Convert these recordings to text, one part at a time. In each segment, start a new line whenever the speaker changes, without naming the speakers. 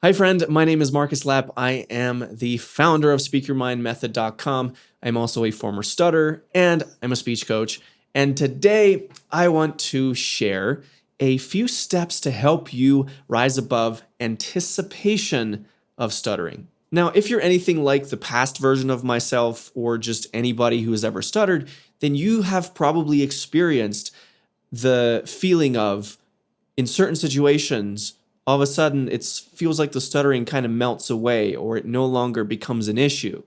Hi, friend. My name is Marcus Lapp. I am the founder of SpeakYourMindMethod.com. I'm also a former stutterer and I'm a speech coach. And today I want to share a few steps to help you rise above anticipation of stuttering. Now, if you're anything like the past version of myself or just anybody who has ever stuttered, then you have probably experienced the feeling of, in certain situations, all of a sudden it feels like the stuttering kind of melts away or it no longer becomes an issue.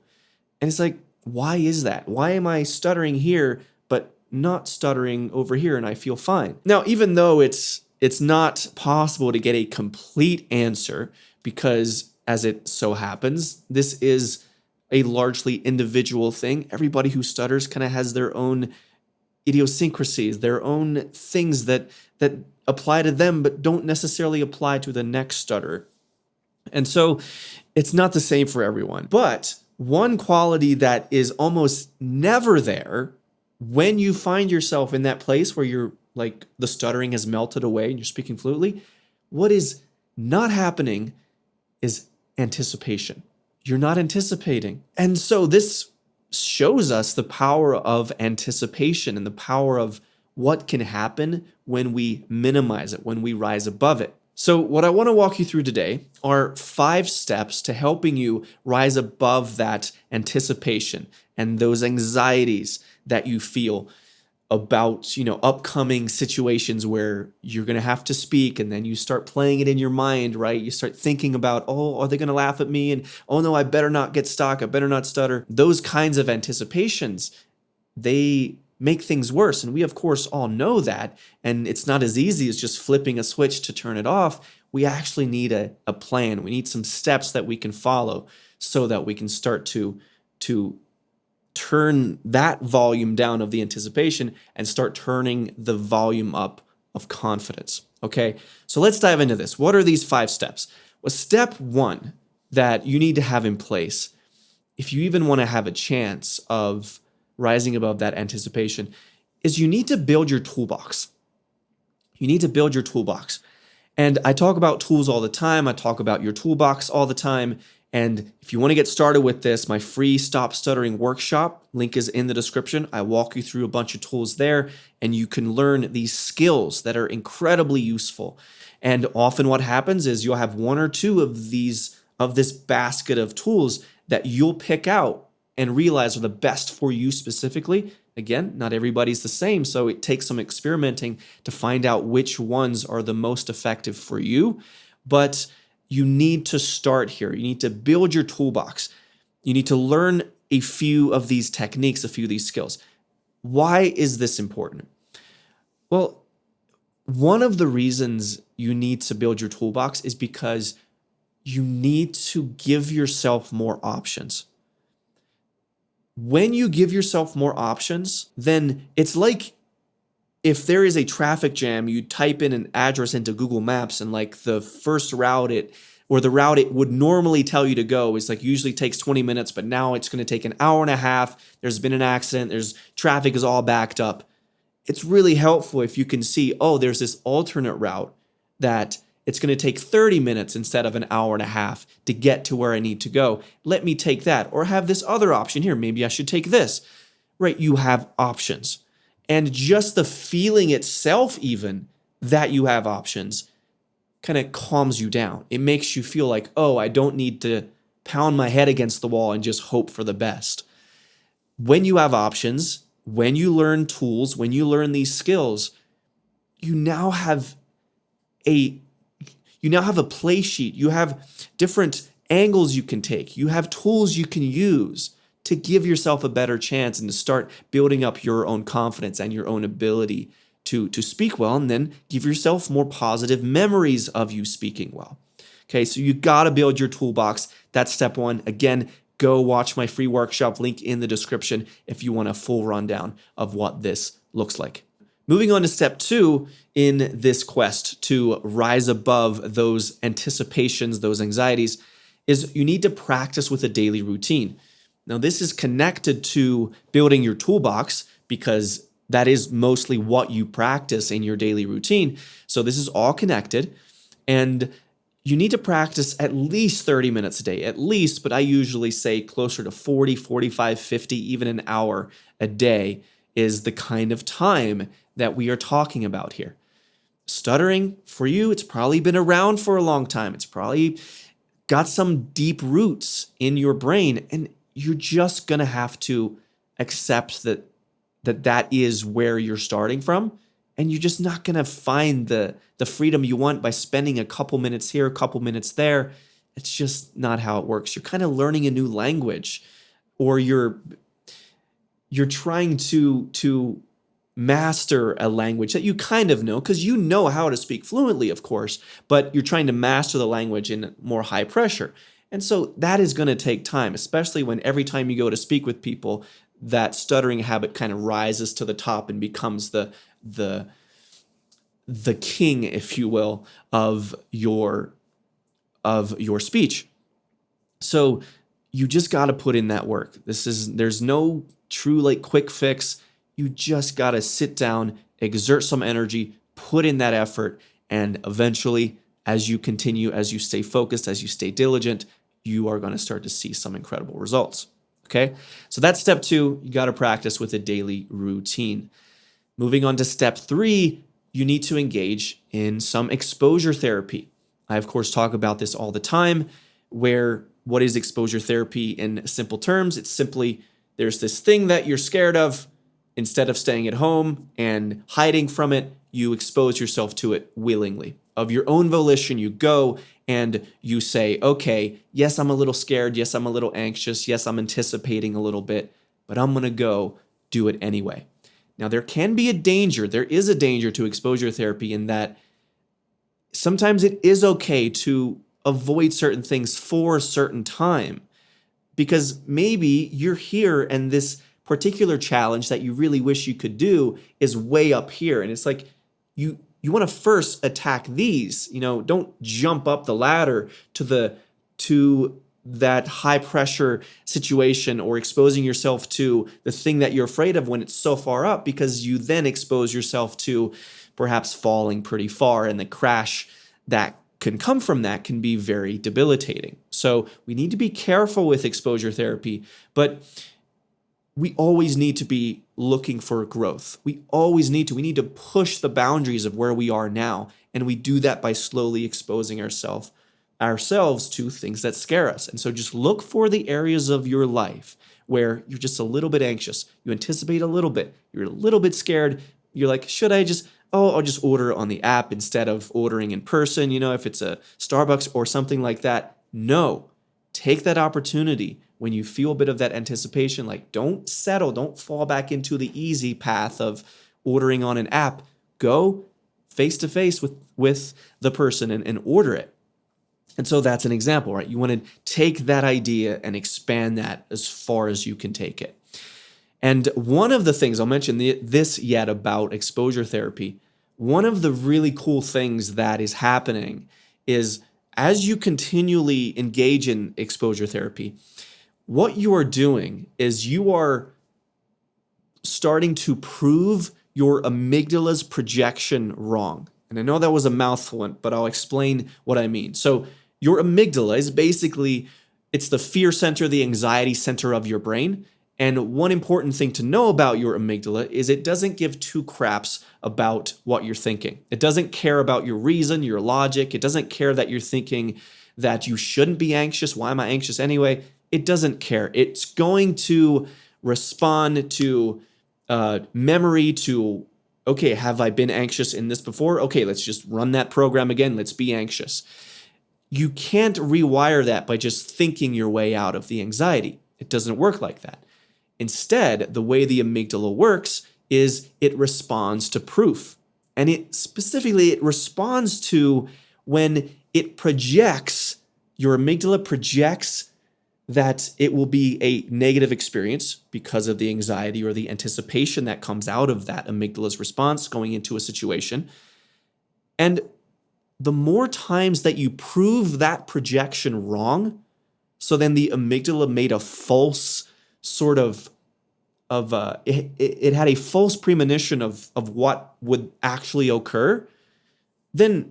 And it's like, why is that? Why am I stuttering here but not stuttering over here and I feel fine? Now, even though it's not possible to get a complete answer because, as it so happens, this is a largely individual thing. Everybody who stutters kind of has their own idiosyncrasies, their own things that apply to them but don't necessarily apply to the next stutterer. And so it's not the same for everyone. But one quality that is almost never there when you find yourself in that place where you're like the stuttering has melted away and you're speaking fluently, what is not happening is anticipation. You're not anticipating. And so this shows us the power of anticipation and the power of what can happen when we minimize it, when we rise above it. So what I want to walk you through today are 5 steps to helping you rise above that anticipation and those anxieties that you feel about, upcoming situations where you're going to have to speak, and then you start playing it in your mind, right? You start thinking about, oh, are they going to laugh at me? And oh no, I better not get stuck. I better not stutter. Those kinds of anticipations, they make things worse. And we, of course, all know that. And it's not as easy as just flipping a switch to turn it off. We actually need a plan. We need some steps that we can follow so that we can start to turn that volume down of the anticipation and start turning the volume up of confidence. Okay, so let's dive into this. What are these 5 steps? Well, step 1 that you need to have in place, if you even want to have a chance of rising above that anticipation, is you need to build your toolbox. You need to build your toolbox. And I talk about tools all the time. I talk about your toolbox all the time. And if you want to get started with this, my free Stop Stuttering workshop, link is in the description. I walk you through a bunch of tools there, and you can learn these skills that are incredibly useful. And often what happens is you'll have 1 or 2 of this basket of tools that you'll pick out and realize are the best for you specifically. Again, not everybody's the same, so it takes some experimenting to find out which ones are the most effective for you. But you need to start here. You need to build your toolbox. You need to learn a few of these techniques, a few of these skills. Why is this important? Well, one of the reasons you need to build your toolbox is because you need to give yourself more options. When you give yourself more options, then it's like if there is a traffic jam, you type in an address into Google Maps and like the first route the route it would normally tell you to go is like usually takes 20 minutes, but now it's going to take an hour and a half. There's been an accident. There's traffic is all backed up. It's really helpful if you can see, oh, there's this alternate route that it's going to take 30 minutes instead of an hour and a half to get to where I need to go. Let me take that, or have this other option here. Maybe I should take this, right? You have options. And just the feeling itself, even that you have options, kind of calms you down. It makes you feel like, oh, I don't need to pound my head against the wall and just hope for the best. When you have options, when you learn tools, when you learn these skills, you now have a play sheet. You have different angles you can take. You have tools you can use to give yourself a better chance and to start building up your own confidence and your own ability to speak well, and then give yourself more positive memories of you speaking well. Okay, so you got to build your toolbox. That's step 1. Again, go watch my free workshop, link in the description if you want a full rundown of what this looks like. Moving on to step 2 in this quest to rise above those anticipations, those anxieties, is you need to practice with a daily routine. Now, this is connected to building your toolbox because that is mostly what you practice in your daily routine. So this is all connected. And you need to practice at least 30 minutes a day, at least, but I usually say closer to 40, 45, 50, even an hour a day is the kind of time that we are talking about here. Stuttering, for you, it's probably been around for a long time. It's probably got some deep roots in your brain, and you're just going to have to accept that is where you're starting from, and you're just not going to find the freedom you want by spending a couple minutes here, a couple minutes there. It's just not how it works. You're kind of learning a new language, or you're trying to master a language that you kind of know, because you know how to speak fluently, of course, but you're trying to master the language in more high pressure. And so that is going to take time, especially when every time you go to speak with people, that stuttering habit kind of rises to the top and becomes the king, if you will, of your speech. So you just got to put in that work. There's no true like quick fix. You just got to sit down, exert some energy, put in that effort, and eventually, as you continue, as you stay focused, as you stay diligent, you are going to start to see some incredible results. Okay? So that's step 2. You got to practice with a daily routine. Moving on to step 3, you need to engage in some exposure therapy. I, of course, talk about this all the time, where what is exposure therapy in simple terms? It's simply there's this thing that you're scared of. Instead of staying at home and hiding from it, you expose yourself to it willingly. Of your own volition, you go and you say, okay, yes, I'm a little scared. Yes, I'm a little anxious. Yes, I'm anticipating a little bit, but I'm going to go do it anyway. Now, there can be a danger. There is a danger to exposure therapy in that sometimes it is okay to avoid certain things for a certain time, because maybe you're here and this particular challenge that you really wish you could do is way up here. And it's like, you want to first attack these, don't jump up the ladder to that high pressure situation or exposing yourself to the thing that you're afraid of when it's so far up, because you then expose yourself to perhaps falling pretty far, and the crash that can come from that can be very debilitating. So we need to be careful with exposure therapy, but we always need to be looking for growth. We need to push the boundaries of where we are now. And we do that by slowly exposing ourselves to things that scare us. And so just look for the areas of your life where you're just a little bit anxious. You anticipate a little bit. You're a little bit scared. You're like, I'll just order on the app instead of ordering in person, if it's a Starbucks or something like that. No, take that opportunity. When you feel a bit of that anticipation, like don't settle, don't fall back into the easy path of ordering on an app. Go face to face with the person and order it. And so that's an example, right? You want to take that idea and expand that as far as you can take it. And one of the things, I'll mention this yet about exposure therapy, one of the really cool things that is happening is as you continually engage in exposure therapy, what you are doing is you are starting to prove your amygdala's projection wrong. And I know that was a mouthful, but I'll explain what I mean. So your amygdala is basically, it's the fear center, the anxiety center of your brain. And one important thing to know about your amygdala is it doesn't give two craps about what you're thinking. It doesn't care about your reason, your logic. It doesn't care that you're thinking that you shouldn't be anxious. Why am I anxious anyway? It doesn't care. It's going to respond to memory, to, okay, have I been anxious in this before? Okay, let's just run that program again. Let's be anxious. You can't rewire that by just thinking your way out of the anxiety. It doesn't work like that. Instead, the way the amygdala works is it responds to proof. And it responds to when it projects, your amygdala projects that it will be a negative experience because of the anxiety or the anticipation that comes out of that amygdala's response going into a situation. And the more times that you prove that projection wrong, so then the amygdala made a false sort of it had a false premonition of what would actually occur, then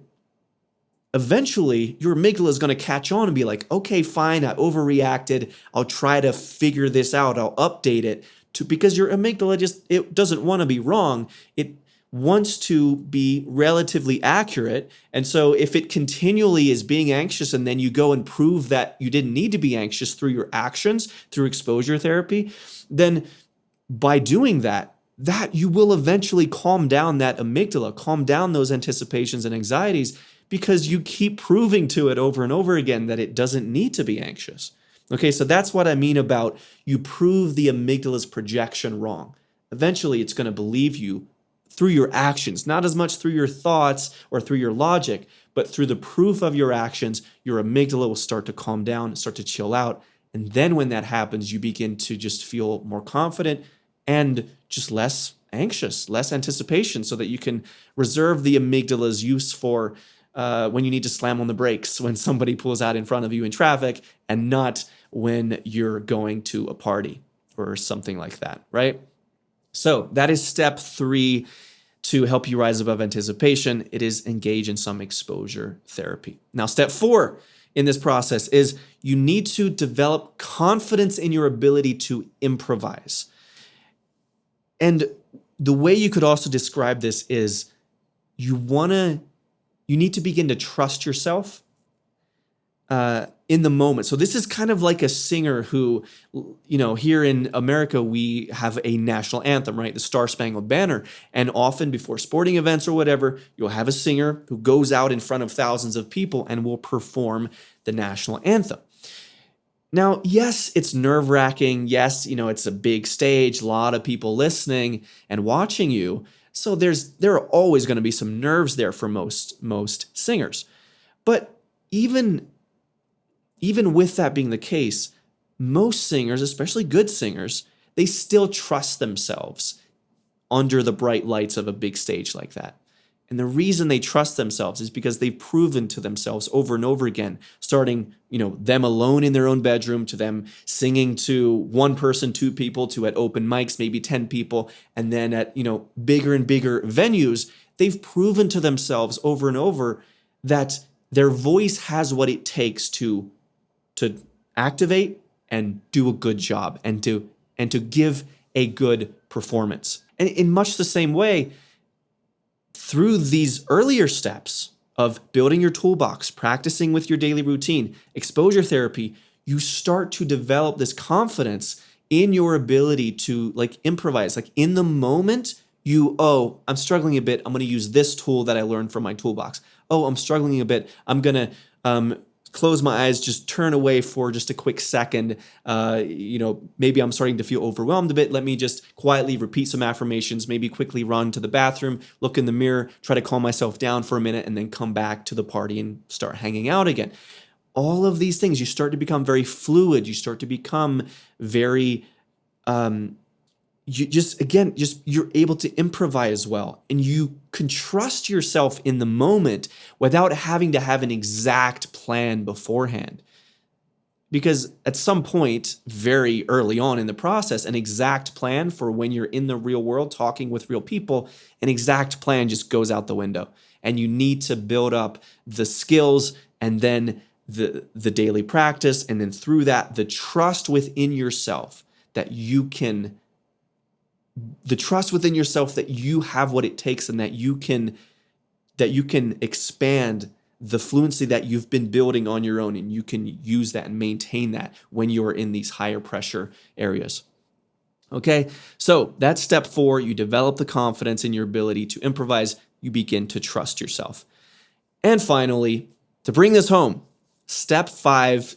eventually your amygdala is going to catch on and be like, okay, fine, I overreacted. I'll try to figure this out. I'll update it because your amygdala it doesn't want to be wrong. It wants to be relatively accurate. And so if it continually is being anxious and then you go and prove that you didn't need to be anxious through your actions, through exposure therapy, then by doing that you will eventually calm down that amygdala, calm down those anticipations and anxieties, because you keep proving to it over and over again that it doesn't need to be anxious. Okay, so that's what I mean about you prove the amygdala's projection wrong. Eventually, it's going to believe you through your actions, not as much through your thoughts or through your logic, but through the proof of your actions. Your amygdala will start to calm down, start to chill out. And then when that happens, you begin to just feel more confident and just less anxious, less anticipation, so that you can reserve the amygdala's use for when you need to slam on the brakes when somebody pulls out in front of you in traffic, and not when you're going to a party or something like that, right? So that is step 3 to help you rise above anticipation. It is engage in some exposure therapy. Now, step 4 in this process is you need to develop confidence in your ability to improvise. And the way you could also describe this is you need to begin to trust yourself in the moment. So this is kind of like a singer who, here in America, we have a national anthem, right? The Star Spangled Banner. And often before sporting events or whatever, you'll have a singer who goes out in front of thousands of people and will perform the national anthem. Now, yes, it's nerve-wracking. Yes, it's a big stage, a lot of people listening and watching you. So there are always going to be some nerves there for most singers. But even with that being the case, most singers, especially good singers, they still trust themselves under the bright lights of a big stage like that. And the reason they trust themselves is because they've proven to themselves over and over again, starting, them alone in their own bedroom, to them singing to one person, 2 people, to at open mics, maybe 10 people, and then at, bigger and bigger venues. They've proven to themselves over and over that their voice has what it takes to activate and do a good job and to give a good performance. And in much the same way, through these earlier steps of building your toolbox, practicing with your daily routine, exposure therapy, you start to develop this confidence in your ability to improvise. In the moment, I'm struggling a bit. I'm going to use this tool that I learned from my toolbox. Oh, I'm struggling a bit. I'm going to close my eyes, just turn away for just a quick second. Maybe I'm starting to feel overwhelmed a bit. Let me just quietly repeat some affirmations, maybe quickly run to the bathroom, look in the mirror, try to calm myself down for a minute, and then come back to the party and start hanging out again. All of these things, you start to become very fluid. You start to become very, you're able to improvise well, and you can trust yourself in the moment without having to have an exact plan beforehand. Because at some point, very early on in the process, an exact plan for when you're in the real world talking with real people, an exact plan just goes out the window. And you need to build up the skills, and then the daily practice, and then through that, the trust within yourself that you have what it takes, and that you can expand the fluency that you've been building on your own, and you can use that and maintain that when you're in these higher pressure areas. Okay, so that's step 4. You develop the confidence in your ability to improvise. You begin to trust yourself. And finally, to bring this home, step 5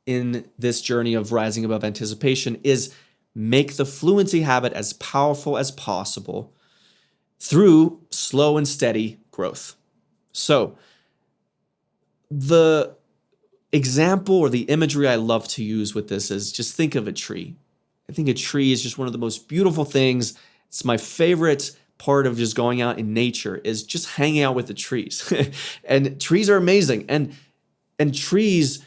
in this journey of rising above anticipation is make the fluency habit as powerful as possible through slow and steady growth. So the example or the imagery I love to use with this is just think of a tree. I think a tree is just one of the most beautiful things. It's my favorite part of just going out in nature, is just hanging out with the trees. And trees are amazing. And trees,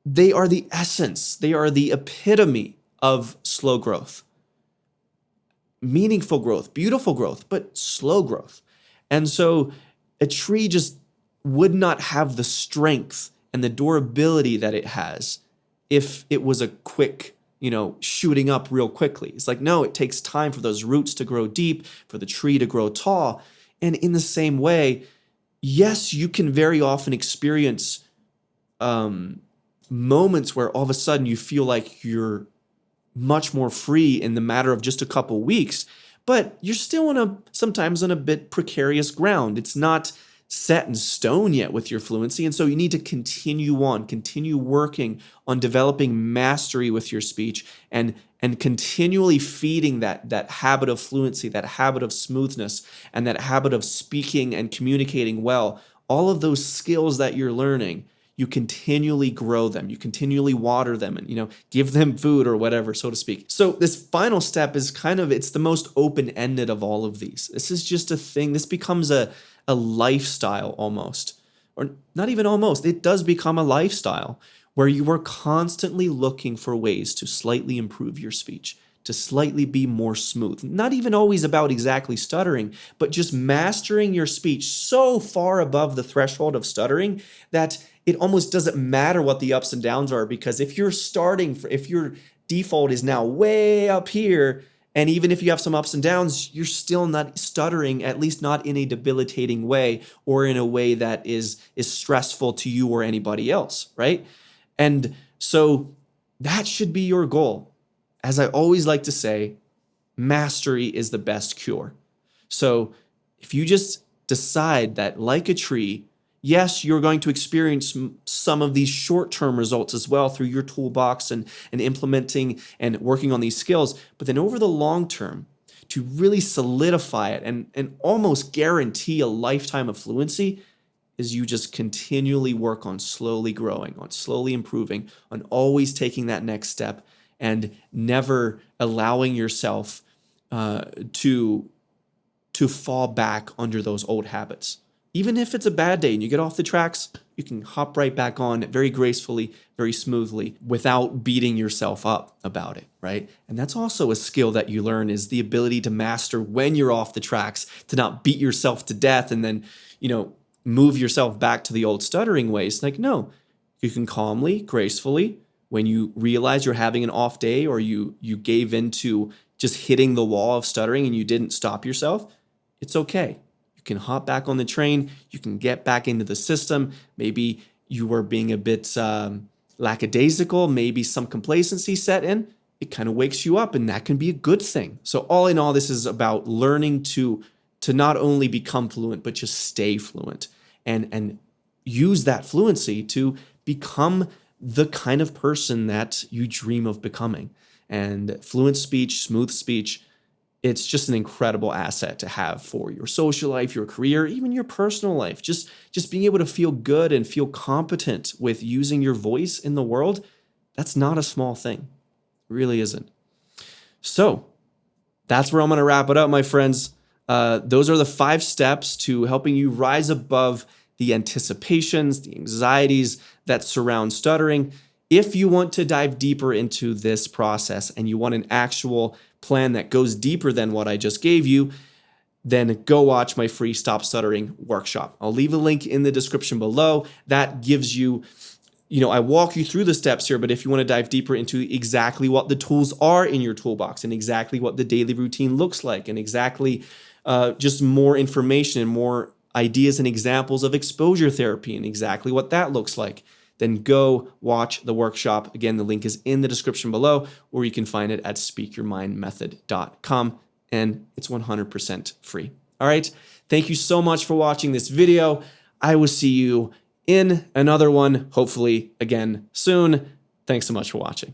they are the essence. They are the epitome of slow growth. Meaningful growth, beautiful growth, but slow growth. And so a tree just would not have the strength and the durability that it has if it was a quick, shooting up real quickly. It's like, no, it takes time for those roots to grow deep, for the tree to grow tall. And in the same way, yes, you can very often experience moments where all of a sudden you feel like you're much more free in the matter of just a couple weeks, but you're still sometimes on a bit precarious ground. It's not set in stone yet with your fluency. And so you need to continue working on developing mastery with your speech and continually feeding that habit of fluency, that habit of smoothness, and that habit of speaking and communicating well. All of those skills that you're learning, you continually grow them, you continually water them and, give them food or whatever, so to speak. So this final step is it's the most open-ended of all of these. This is just a thing. This becomes a lifestyle almost, or not even almost. It does become a lifestyle where you are constantly looking for ways to slightly improve your speech, to slightly be more smooth. Not even always about exactly stuttering, but just mastering your speech so far above the threshold of stuttering that it almost doesn't matter what the ups and downs are, because if your default is now way up here, and even if you have some ups and downs, you're still not stuttering, at least not in a debilitating way or in a way that is stressful to you or anybody else, right? And so that should be your goal. As I always like to say, mastery is the best cure. So if you just decide that, like a tree, yes, you're going to experience some of these short-term results as well through your toolbox and implementing and working on these skills. But then over the long term, to really solidify it and almost guarantee a lifetime of fluency, is you just continually work on slowly growing, on slowly improving, on always taking that next step and never allowing yourself to fall back under those old habits. Even if it's a bad day and you get off the tracks, you can hop right back on very gracefully, very smoothly, without beating yourself up about it, right? And that's also a skill that you learn, is the ability to master when you're off the tracks, to not beat yourself to death and then, move yourself back to the old stuttering ways. Like, no, you can calmly, gracefully, when you realize you're having an off day or you gave into just hitting the wall of stuttering and you didn't stop yourself, it's okay. You can hop back on the train. You can get back into the system. Maybe you were being a bit lackadaisical. Maybe some complacency set in. It kind of wakes you up, and that can be a good thing. So all in all, this is about learning to not only become fluent, but just stay fluent and use that fluency to become the kind of person that you dream of becoming. And fluent speech, smooth speech, it's just an incredible asset to have for your social life, your career, even your personal life. Just being able to feel good and feel competent with using your voice in the world, that's not a small thing. It really isn't. So that's where I'm going to wrap it up, my friends. Those are the 5 steps to helping you rise above the anticipations, the anxieties that surround stuttering. If you want to dive deeper into this process and you want an actual plan that goes deeper than what I just gave you, then go watch my free Stop Stuttering workshop. I'll leave a link in the description below. That gives you, I walk you through the steps here, but if you want to dive deeper into exactly what the tools are in your toolbox and exactly what the daily routine looks like and exactly just more information and more ideas and examples of exposure therapy and exactly what that looks like, then go watch the workshop. Again, the link is in the description below, or you can find it at speakyourmindmethod.com, and it's 100% free. All right. Thank you so much for watching this video. I will see you in another one, hopefully again soon. Thanks so much for watching.